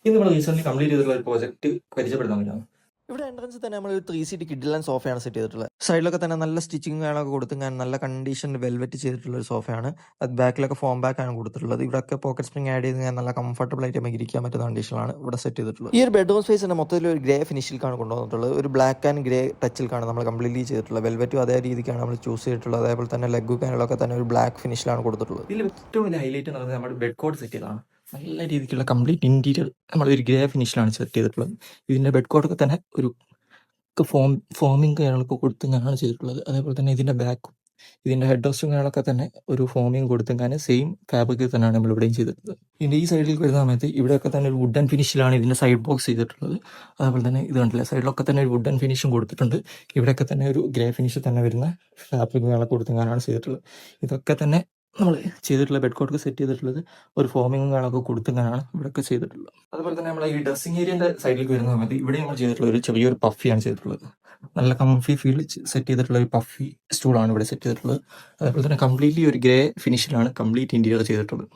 ഇന്ന് നമ്മൾ recent complete ചെയ്തിട്ടുള്ള ഒരു പ്രോജക്റ്റ് പരിചയപ്പെടുത്താൻ പറ്റാം. ഇവിടെ എൻട്രൻസ് തന്നെ നമ്മൾ ഒരു 3 സീറ്റ് കിഡിലൻ സോഫയാണ് സെറ്റ് ചെയ്തിട്ടുള്ളത്. സൈഡിലൊക്കെ തന്നെ നല്ല സ്റ്റിച്ചിങ് കാര്യങ്ങളൊക്കെ കൊടുത്ത് ഞാൻ നല്ല കണ്ടീഷനിൽ വെൽവെറ്റ് ചെയ്തിട്ടുള്ള ഒരു സോഫയാണ്. അത് ബാക്കിലൊക്കെ ഫോം ബാക്ക് ആണ് കൊടുത്തിട്ടുള്ളത്. ഇവിടെയൊക്കെ പോക്കറ്റ് സ്പ്രിംഗ് ആഡ് ചെയ്ത് ഞാൻ നല്ല കംഫർട്ടബിൾ ആയിട്ട് നമുക്ക് ഇരിക്കാൻ പറ്റുന്ന കണ്ടീഷനിലാണ് ഇവിടെ സെറ്റ് ചെയ്തിട്ടുള്ളത്. ഈ ഒരു ബെഡ്റൂം സ്പേസ് തന്നെ മൊത്തത്തിൽ ഒരു ഗ്രേ ഫിനിഷിലേക്കാണ് കൊണ്ടുവന്നിട്ടുള്ളത്. ഒരു ബ്ലാക്ക് ആൻഡ് ഗ്രേ ടച്ചിലേക്കാണ് നമ്മൾ കംപ്ലീറ്റ്ലി ചെയ്തിട്ടുള്ളത്. വെൽവെറ്റും അതേ രീതിക്കാണ് നമ്മൾ ചൂസ് ചെയ്തിട്ടുള്ളത്. അതേപോലെ തന്നെ ലെഗ് കാര്യങ്ങളൊക്കെ തന്നെ ഒരു ബ്ലാക്ക് ഫിനിഷിലാണ് കൊടുത്തിട്ടുള്ളത്. ഇതിൽ ഏറ്റവും വലിയ ഹൈലൈറ്റ് എന്ന് പറയുന്നത് നമ്മുടെ ബെഡ് കോട്ട് സെറ്റ് ചെയ്തതാണ്. നല്ല രീതിക്കുള്ള കംപ്ലീറ്റ് ഇന്റീരിയർ നമ്മൾ ഒരു ഗ്രേ ഫിനിഷിലാണ് സെറ്റ് ചെയ്തിട്ടുള്ളത്. ഇതിന്റെ ബെഡ് കോട്ടൊക്കെ തന്നെ ഒരു ഫോമിങ് കാര്യങ്ങളൊക്കെ കൊടുത്ത് ഞാനാണ് ചെയ്തിട്ടുള്ളത്. അതേപോലെ തന്നെ ഇതിന്റെ ബാക്കും ഇതിന്റെ ഹെഡ് റെസ്റ്റും കാര്യങ്ങളൊക്കെ തന്നെ ഒരു ഫോമിങ് കൊടുത്തും സെയിം ഫാബ്രിക്കിൽ തന്നെയാണ് നമ്മൾ ഇവിടെയും ചെയ്തിട്ടുള്ളത്. ഇതിന്റെ ഈ സൈഡിൽ വരുന്ന സമയത്ത് ഇവിടെയൊക്കെ തന്നെ ഒരു വുഡൻ ഫിനിഷിലാണ് ഇതിന്റെ സൈഡ് ബോക്സ് ചെയ്തിട്ടുള്ളത്. അതേപോലെ തന്നെ ഇത് കണ്ടില്ല, സൈഡിലൊക്കെ തന്നെ ഒരു വുഡൻ ഫിനിഷും കൊടുത്തിട്ടുണ്ട്. ഇവിടെയൊക്കെ തന്നെ ഒരു ഗ്രേ ഫിനിഷിൽ തന്നെ വരുന്ന ഫാബ്രിക് കാര്യങ്ങളൊക്കെ കൊടുത്തും ചെയ്തിട്ടുള്ളത്. ഇതൊക്കെ തന്നെ നമ്മൾ ചെയ്തിട്ടുള്ള ബെഡ് കോട്ടൊക്കെ സെറ്റ് ചെയ്തിട്ടുള്ളത് ഒരു ഫോമിങ്ങും കാര്യങ്ങളൊക്കെ കൊടുത്തും ഇവിടെയൊക്കെ ചെയ്തിട്ടുള്ളത്. അതുപോലെ തന്നെ നമ്മൾ ഈ ഡ്രസ്സിംഗ് ഏരിയന്റെ സൈഡിലേക്ക് വരുന്ന സമയത്ത് ഇവിടെ നമ്മൾ ചെയ്തിട്ടുള്ള ഒരു ചെറിയൊരു പഫിയാണ് ചെയ്തിട്ടുള്ളത്. നല്ല കംഫി ഫീൽ സെറ്റ് ചെയ്തിട്ടുള്ള ഒരു പഫി സ്റ്റൂളാണ് ഇവിടെ സെറ്റ് ചെയ്തിട്ടുള്ളത്. അതേപോലെ തന്നെ കംപ്ലീറ്റ്ലി ഒരു ഗ്രേ ഫിനിഷിലാണ് കംപ്ലീറ്റ് ഇന്റീരിയർ ചെയ്തിട്ടുള്ളത്.